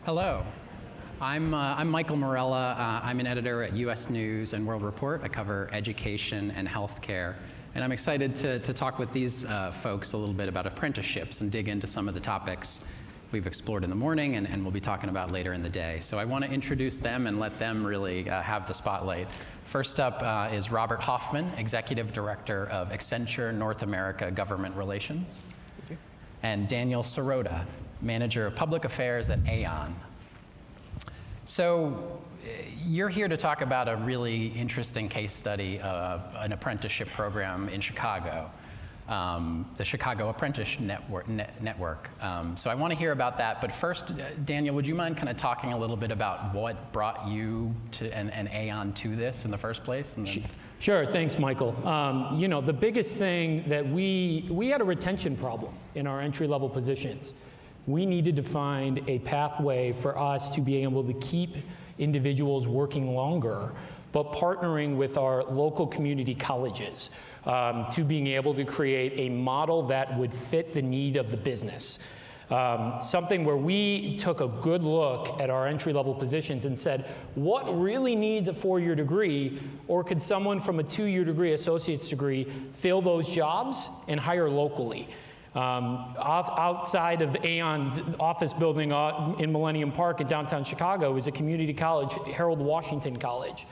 Hello. I'm Michael Morella. I'm an editor at US News and World Report. I cover education and healthcare. And I'm excited to talk with these folks a little bit about apprenticeships and dig into some of the topics we've explored in the morning and we'll be talking about later in the day. So I want to introduce them and let them really have the spotlight. First up is Robert Hoffman, Executive Director of Accenture North America Government Relations. Thank you. And Daniel Sirota, Manager of Public Affairs at Aon. So you're here to talk about a really interesting case study of an apprenticeship program in Chicago, the Chicago Apprentice Network. So I want to hear about that, but first, Daniel, would you mind kind of talking a little bit about what brought you to and Aon to this in the first place? And then... Sure, thanks, Michael. The biggest thing that we had a retention problem in our entry-level positions. We needed to find a pathway for us to be able to keep individuals working longer, but partnering with our local community colleges to being able to create a model that would fit the need of the business. Something where we took a good look at our entry-level positions and said, what really needs a 4-year degree, or could someone from a 2-year degree, associate's degree, fill those jobs and hire locally? Outside of Aon's office building in Millennium Park in downtown Chicago is a community college, Harold Washington College.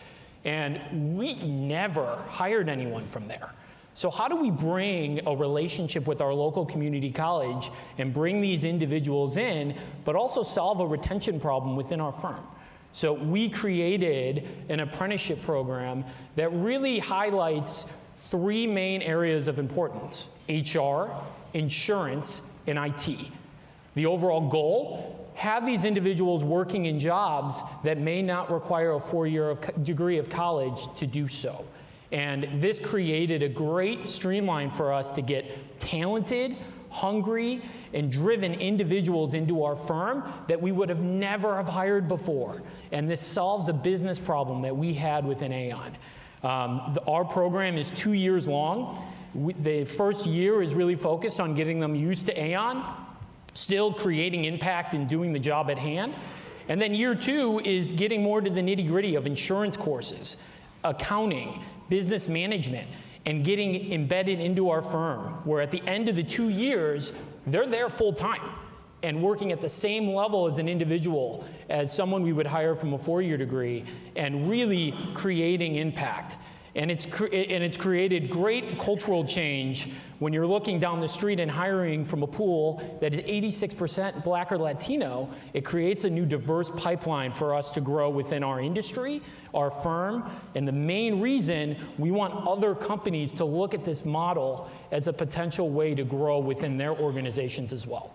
And we never hired anyone from there. So how do we bring a relationship with our local community college and bring these individuals in, but also solve a retention problem within our firm? So we created an apprenticeship program that really highlights 3 main areas of importance: HR, insurance, and IT. The overall goal, have these individuals working in jobs that may not require a 4-year degree of college to do so. And this created a great streamline for us to get talented, hungry, and driven individuals into our firm that we would have never have hired before. And this solves a business problem that we had within Aon. Our program is 2 years long. The first year is really focused on getting them used to Aon, still creating impact and doing the job at hand. And then year 2 is getting more to the nitty-gritty of insurance courses, accounting, business management, and getting embedded into our firm, where at the end of the 2 years, they're there full time and working at the same level as an individual as someone we would hire from a 4-year degree, and really creating impact. And it's created great cultural change when you're looking down the street and hiring from a pool that is 86% Black or Latino. It creates a new diverse pipeline for us to grow within our industry, our firm, and the main reason we want other companies to look at this model as a potential way to grow within their organizations as well.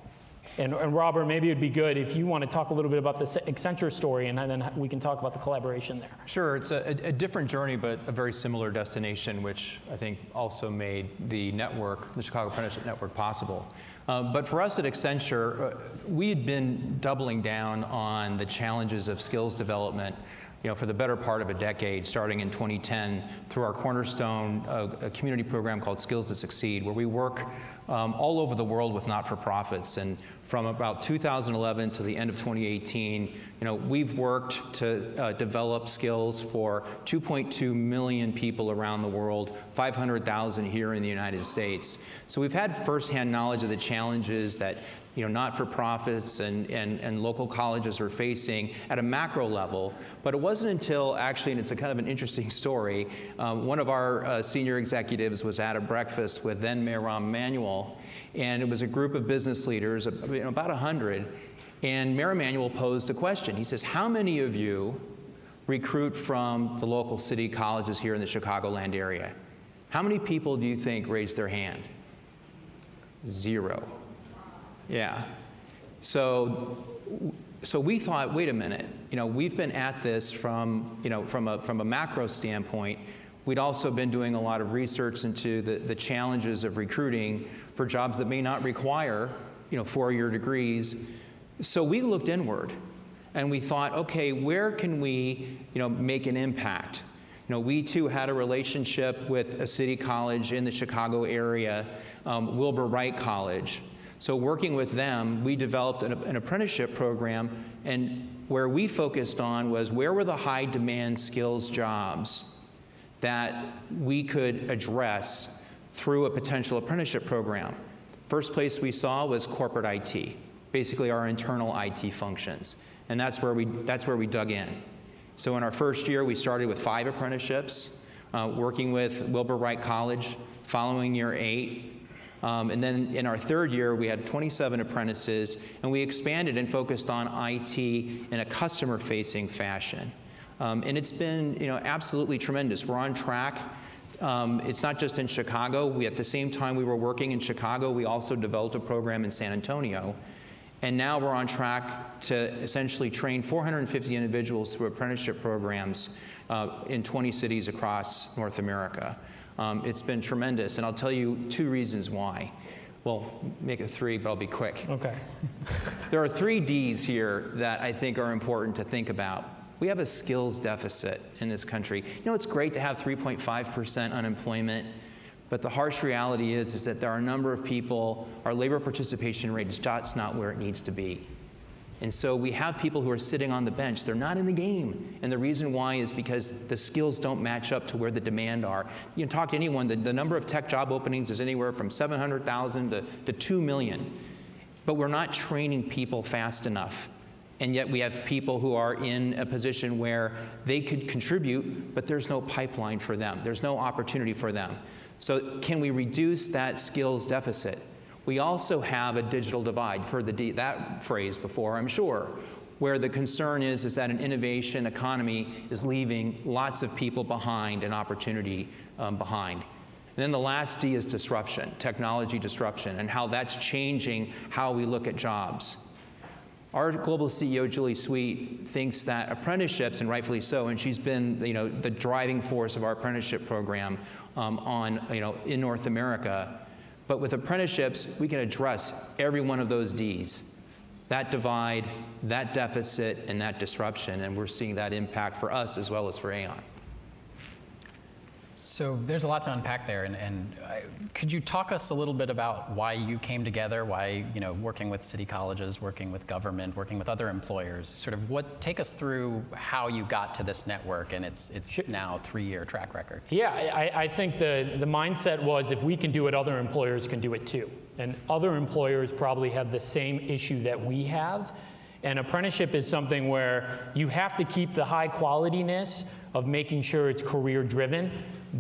And Robert, maybe it'd be good if you want to talk a little bit about the Accenture story, and then we can talk about the collaboration there. Sure, it's a different journey, but a very similar destination, which I think also made the network, the Chicago Apprenticeship Network, possible. But for us at Accenture, we had been doubling down on the challenges of skills development, for the better part of a decade, starting in 2010, through our cornerstone a community program called Skills to Succeed, where we work all over the world with not-for-profits. And from about 2011 to the end of 2018, we've worked to develop skills for 2.2 million people around the world, 500,000 here in the United States. So we've had firsthand knowledge of the challenges that not-for-profits and local colleges are facing at a macro level. But it wasn't until, actually, and it's a kind of an interesting story, one of our senior executives was at a breakfast with then Mayor Rahm Emanuel, and it was a group of business leaders, about 100, and Mayor Emanuel posed a question. He says, how many of you recruit from the local city colleges here in the Chicagoland area? How many people do you think raised their hand? 0. Yeah. So we thought, wait a minute, we've been at this from a macro standpoint. We'd also been doing a lot of research into the challenges of recruiting for jobs that may not require, 4-year degrees. So we looked inward and we thought, okay, where can we, make an impact? We too had a relationship with a city college in the Chicago area, Wilbur Wright College. So working with them, we developed an apprenticeship program, and where we focused on was where were the high demand skills jobs that we could address through a potential apprenticeship program. First place we saw was corporate IT, basically our internal IT functions, and that's where we dug in. So in our first year, we started with 5 apprenticeships, working with Wilbur Wright College, following year 8. And then in our third year, we had 27 apprentices, and we expanded and focused on IT in a customer-facing fashion. And it's been, absolutely tremendous. We're on track. It's not just in Chicago. At the same time we were working in Chicago, we also developed a program in San Antonio. And now we're on track to essentially train 450 individuals through apprenticeship programs in 20 cities across North America. It's been tremendous, and I'll tell you 2 reasons why. Well, make it 3, but I'll be quick. Okay. There are 3 Ds here that I think are important to think about. We have a skills deficit in this country. It's great to have 3.5% unemployment, but the harsh reality is that there are a number of people, our labor participation rate is just not where it needs to be. And so we have people who are sitting on the bench. They're not in the game. And the reason why is because the skills don't match up to where the demand are. You can talk to anyone, the number of tech job openings is anywhere from 700,000 to 2 million. But we're not training people fast enough. And yet we have people who are in a position where they could contribute, but there's no pipeline for them. There's no opportunity for them. So can we reduce that skills deficit? We also have a digital divide. You've heard that phrase before, I'm sure, where the concern is that an innovation economy is leaving lots of people behind and opportunity behind. And then the last D is disruption, technology disruption, and how that's changing how we look at jobs. Our global CEO, Julie Sweet, thinks that apprenticeships, and rightfully so, and she's been the driving force of our apprenticeship program in North America. But with apprenticeships, we can address every one of those Ds, that divide, that deficit, and that disruption, and we're seeing that impact for us as well as for Aon. So there's a lot to unpack there, and could you talk us a little bit about why you came together, why, working with city colleges, working with government, working with other employers, sort of take us through how you got to this network and its now 3-year track record. Yeah, I think the mindset was if we can do it, other employers can do it too. And other employers probably have the same issue that we have. And apprenticeship is something where you have to keep the high qualityness of making sure it's career driven,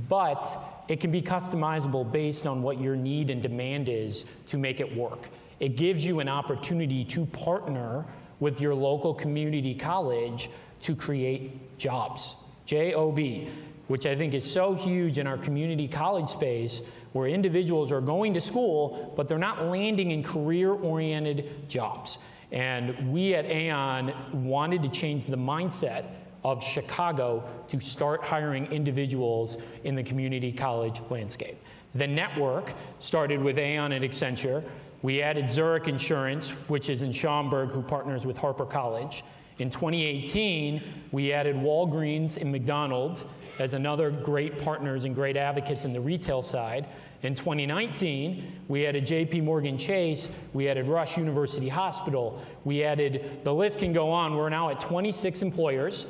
but it can be customizable based on what your need and demand is to make it work. It gives you an opportunity to partner with your local community college to create jobs, J-O-B, which I think is so huge in our community college space where individuals are going to school, but they're not landing in career-oriented jobs. And we at Aon wanted to change the mindset of Chicago to start hiring individuals in the community college landscape. The network started with Aon and Accenture. We added Zurich Insurance, which is in Schaumburg, who partners with Harper College. In 2018, we added Walgreens and McDonald's as another great partners and great advocates in the retail side. In 2019, we added JP Morgan Chase, we added Rush University Hospital, we added, the list can go on, we're now at 26 employers,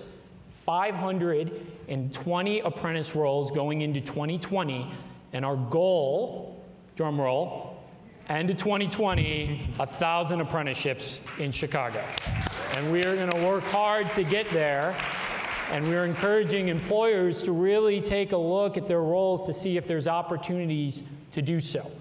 520 apprentice roles going into 2020, and our goal, drum roll, end of 2020, 1,000 apprenticeships in Chicago. And we are going to work hard to get there, and we're encouraging employers to really take a look at their roles to see if there's opportunities to do so.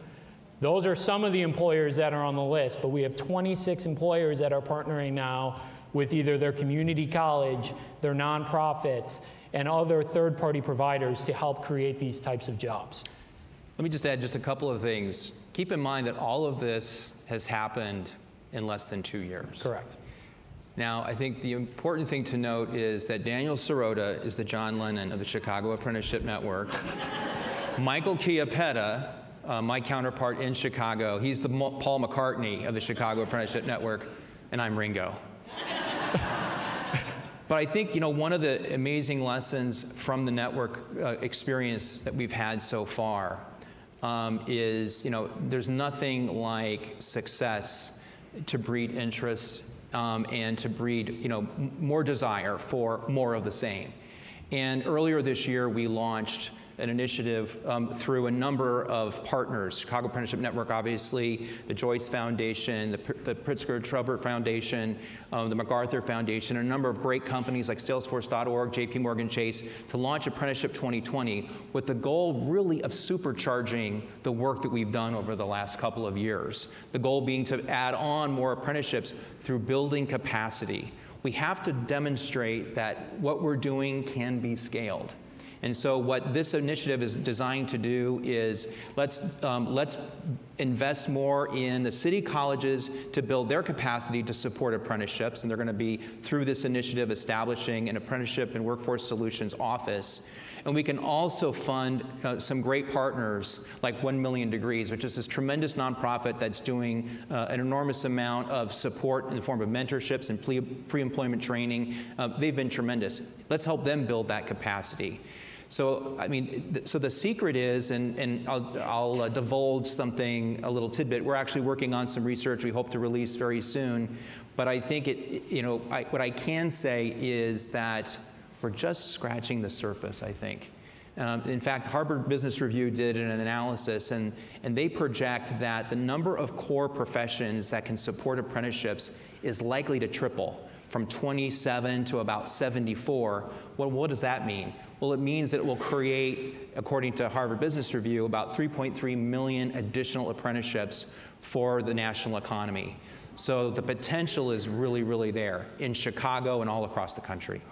Those are some of the employers that are on the list, but we have 26 employers that are partnering now with either their community college, their nonprofits, and other third-party providers to help create these types of jobs. Let me just add just a couple of things. Keep in mind that all of this has happened in less than 2 years. Correct. Now, I think the important thing to note is that Daniel Sirota is the John Lennon of the Chicago Apprenticeship Network. Michael Chiappetta, my counterpart in Chicago, he's the Paul McCartney of the Chicago Apprenticeship Network, and I'm Ringo. But I think, one of the amazing lessons from the network experience that we've had so far is, there's nothing like success to breed interest and to breed, more desire for more of the same. And earlier this year, we launched an initiative through a number of partners, Chicago Apprenticeship Network, obviously, the Joyce Foundation, the Pritzker Trubert Foundation, the MacArthur Foundation, and a number of great companies like Salesforce.org, JP Morgan Chase, to launch Apprenticeship 2020 with the goal really of supercharging the work that we've done over the last couple of years. The goal being to add on more apprenticeships through building capacity. We have to demonstrate that what we're doing can be scaled. And so what this initiative is designed to do is let's invest more in the city colleges to build their capacity to support apprenticeships, and they're going to be, through this initiative, establishing an Apprenticeship and Workforce Solutions office. And we can also fund some great partners like 1 Million Degrees, which is this tremendous nonprofit that's doing an enormous amount of support in the form of mentorships and pre-employment training. They've been tremendous. Let's help them build that capacity. So, so the secret is, and I'll divulge something, a little tidbit. We're actually working on some research we hope to release very soon. But I think what I can say is that we're just scratching the surface, I think. In fact, Harvard Business Review did an analysis, and they project that the number of core professions that can support apprenticeships is likely to triple from 27 to about 74. Well, what does that mean? Well, it means that it will create, according to Harvard Business Review, about 3.3 million additional apprenticeships for the national economy. So the potential is really, really there in Chicago and all across the country.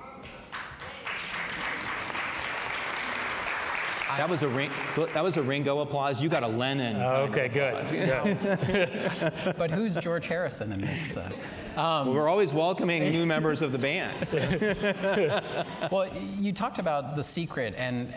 That was a Ringo applause. You got a Lennon. Okay, good. But who's George Harrison in this? We're always welcoming new members of the band. Well, you talked about the secret, and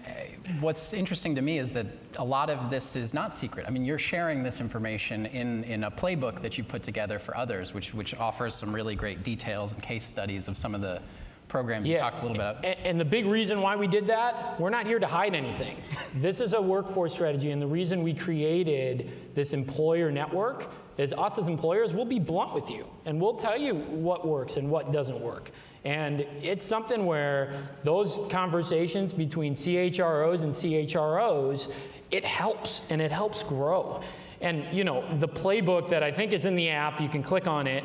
what's interesting to me is that a lot of this is not secret. I mean, you're sharing this information in a playbook that you've put together for others, which offers some really great details and case studies of some of the programs you talked a little bit about. And the big reason why we did that, we're not here to hide anything. This is a workforce strategy, and the reason we created this employer network is us as employers, we'll be blunt with you, and we'll tell you what works and what doesn't work. And it's something where those conversations between CHROs and CHROs, it helps, and it helps grow. And the playbook that I think is in the app, you can click on it.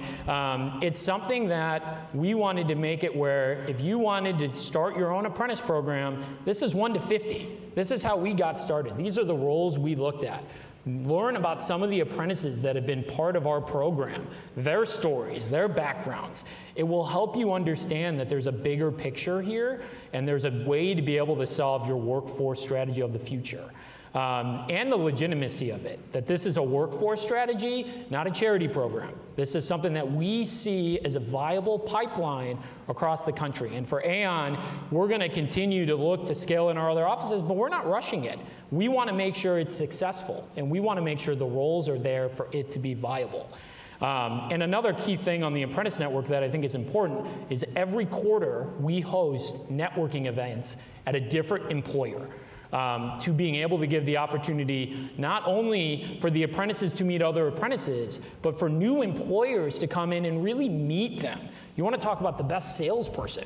It's something that we wanted to make it where if you wanted to start your own apprentice program, this is 1 to 50. This is how we got started. These are the roles we looked at. Learn about some of the apprentices that have been part of our program, their stories, their backgrounds. It will help you understand that there's a bigger picture here, and there's a way to be able to solve your workforce strategy of the future. And the legitimacy of it, that this is a workforce strategy, not a charity program. This is something that we see as a viable pipeline across the country. And for Aon, we're going to continue to look to scale in our other offices, but we're not rushing it. We want to make sure it's successful, and we want to make sure the roles are there for it to be viable. And another key thing on the Apprentice Network that I think is important is every quarter we host networking events at a different employer. To being able to give the opportunity not only for the apprentices to meet other apprentices, but for new employers to come in and really meet them. You want to talk about the best salesperson.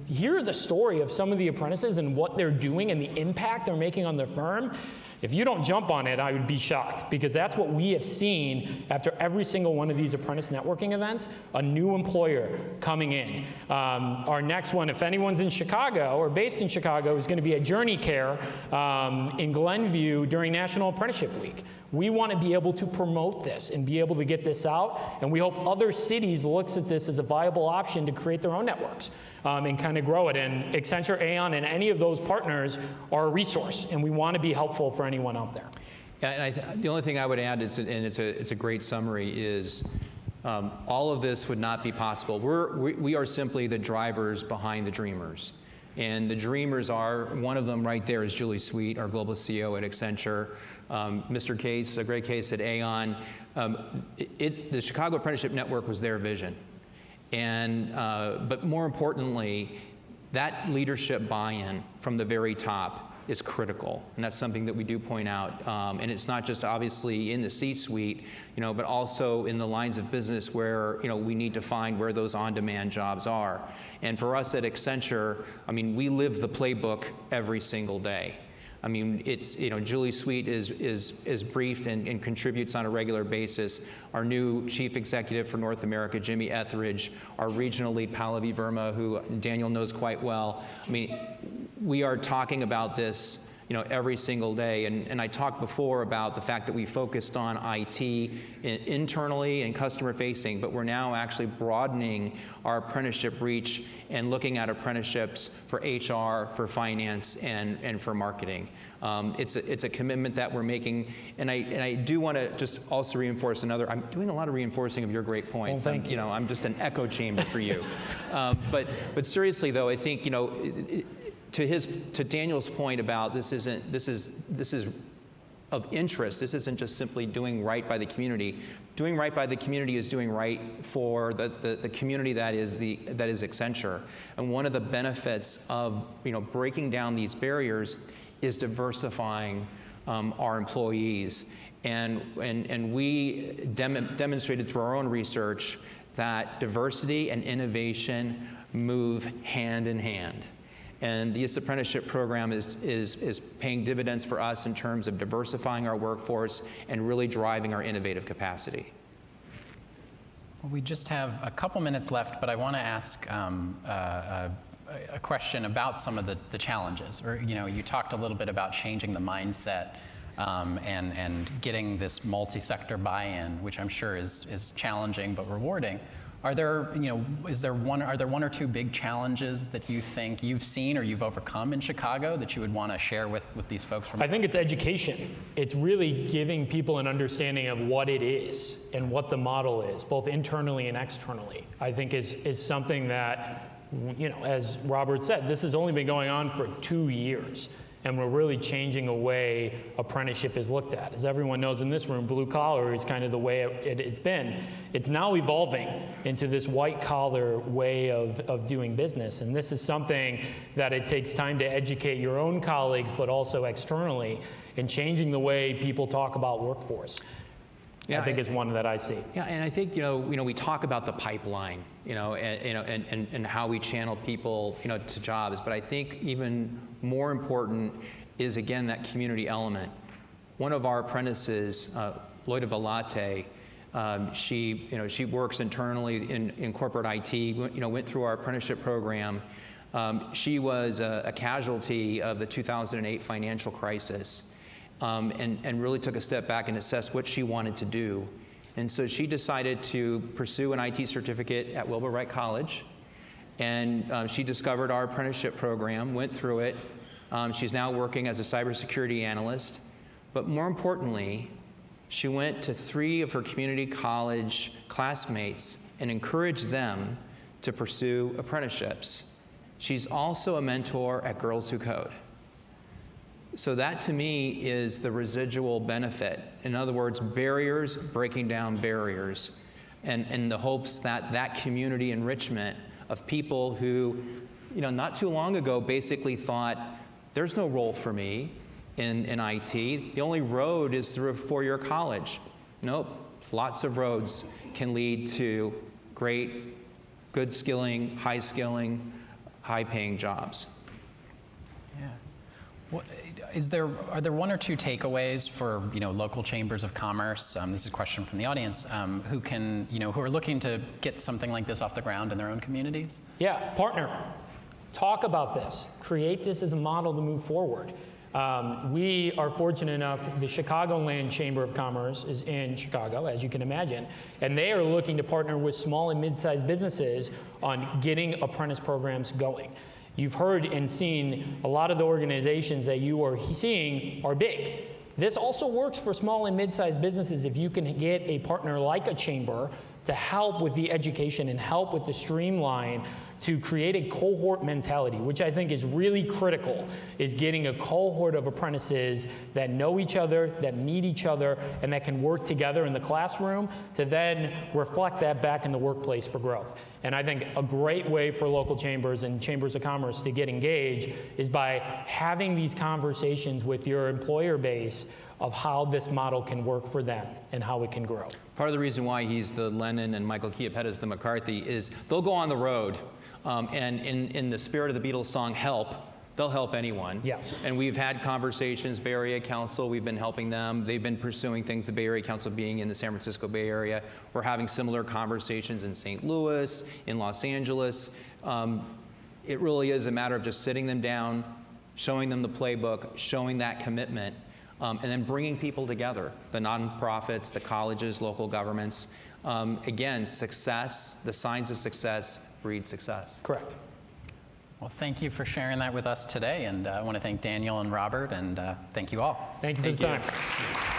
Hear the story of some of the apprentices and what they're doing and the impact they're making on their firm. If you don't jump on it, I would be shocked, because that's what we have seen after every single one of these apprentice networking events, a new employer coming in. Our next one, if anyone's in Chicago or based in Chicago, is going to be at Journey Care in Glenview during National Apprenticeship Week. We want to be able to promote this and be able to get this out, and we hope other cities looks at this as a viable option to create their own networks and kind of grow it. And Accenture, Aon, and any of those partners are a resource, and we want to be helpful for anyone out there. Yeah, and the only thing I would add, and it's a great summary, is all of this would not be possible. We are simply the drivers behind the dreamers. And the dreamers are, one of them right there is Julie Sweet, our global CEO at Accenture. Mr. Case, a great case at Aon. The Chicago Apprenticeship Network was their vision. But more importantly, that leadership buy-in from the very top is critical, and that's something that we do point out. And it's not just obviously in the C-suite, but also in the lines of business where we need to find where those on-demand jobs are. And for us at Accenture, we live the playbook every single day. It's, Julie Sweet is briefed and contributes on a regular basis. Our new chief executive for North America, Jimmy Etheridge, our regional lead, Pallavi Verma, who Daniel knows quite well. We are talking about this, every single day. And I talked before about the fact that we focused on IT internally and customer facing, but we're now actually broadening our apprenticeship reach and looking at apprenticeships for HR, for finance, and for marketing. It's a commitment that we're making, and I do want to just also reinforce I'm doing a lot of reinforcing of your great points. Well, thank you. I'm just an echo chamber for you. But seriously though, I think to Daniel's point about this is of interest. This isn't just simply doing right by the community. Doing right by the community is doing right for the community that is Accenture. And one of the benefits of breaking down these barriers is diversifying our employees. And we demonstrated through our own research that diversity and innovation move hand in hand. And this apprenticeship program is paying dividends for us in terms of diversifying our workforce and really driving our innovative capacity. Well, we just have a couple minutes left, but I want to ask a question about some of the challenges. You talked a little bit about changing the mindset and getting this multi-sector buy-in, which I'm sure is challenging but rewarding. Are there one or two big challenges that you think you've seen or you've overcome in Chicago that you would want to share with these folks from? I think it's education. It's really giving people an understanding of what it is and what the model is, both internally and externally. I think is something that, as Robert said, this has only been going on for 2 years. And we're really changing the way apprenticeship is looked at. As everyone knows in this room, blue collar is kind of the way it's been. It's now evolving into this white collar way of doing business. And this is something that it takes time to educate your own colleagues, but also externally, in changing the way people talk about workforce. Yeah, I think is one that I see. Yeah, and I think we talk about the pipeline, and how we channel people, to jobs. But I think even more important is again that community element. One of our apprentices, Loida Velate, she works internally in corporate IT. Went through our apprenticeship program. She was a casualty of the 2008 financial crisis. And really took a step back and assessed what she wanted to do. And so she decided to pursue an IT certificate at Wilbur Wright College. And she discovered our apprenticeship program, went through it. She's now working as a cybersecurity analyst. But more importantly, she went to 3 of her community college classmates and encouraged them to pursue apprenticeships. She's also a mentor at Girls Who Code. So that to me is the residual benefit. In other words, barriers, breaking down barriers, and in the hopes that that community enrichment of people who, not too long ago basically thought, there's no role for me in IT. The only road is through a 4-year college. Nope, lots of roads can lead to great, good skilling, high-paying jobs. Yeah. Well, are there one or two takeaways for local chambers of commerce? This is a question from the audience who are looking to get something like this off the ground in their own communities. Yeah, partner. Talk about this. Create this as a model to move forward. We are fortunate enough. The Chicagoland Chamber of Commerce is in Chicago, as you can imagine, and they are looking to partner with small and mid-sized businesses on getting apprentice programs going. You've heard and seen a lot of the organizations that you are seeing are big. This also works for small and mid-sized businesses if you can get a partner like a chamber to help with the education and help with the streamline to create a cohort mentality, which I think is really critical, is getting a cohort of apprentices that know each other, that meet each other, and that can work together in the classroom to then reflect that back in the workplace for growth. And I think a great way for local chambers and chambers of commerce to get engaged is by having these conversations with your employer base of how this model can work for them and how it can grow. Part of the reason why he's the Lennon and Michael Chiapetta is the McCarthy is they'll go on the road, and in the spirit of the Beatles song, Help, they'll help anyone. Yes. And we've had conversations, Bay Area Council, we've been helping them. They've been pursuing things, the Bay Area Council being in the San Francisco Bay Area. We're having similar conversations in St. Louis, in Los Angeles. It really is a matter of just sitting them down, showing them the playbook, showing that commitment, and then bringing people together, the nonprofits, the colleges, local governments. Again, success, the signs of success breed success. Correct. Well, thank you for sharing that with us today, and I want to thank Daniel and Robert, and thank you all. Thank you for the Thank you. time.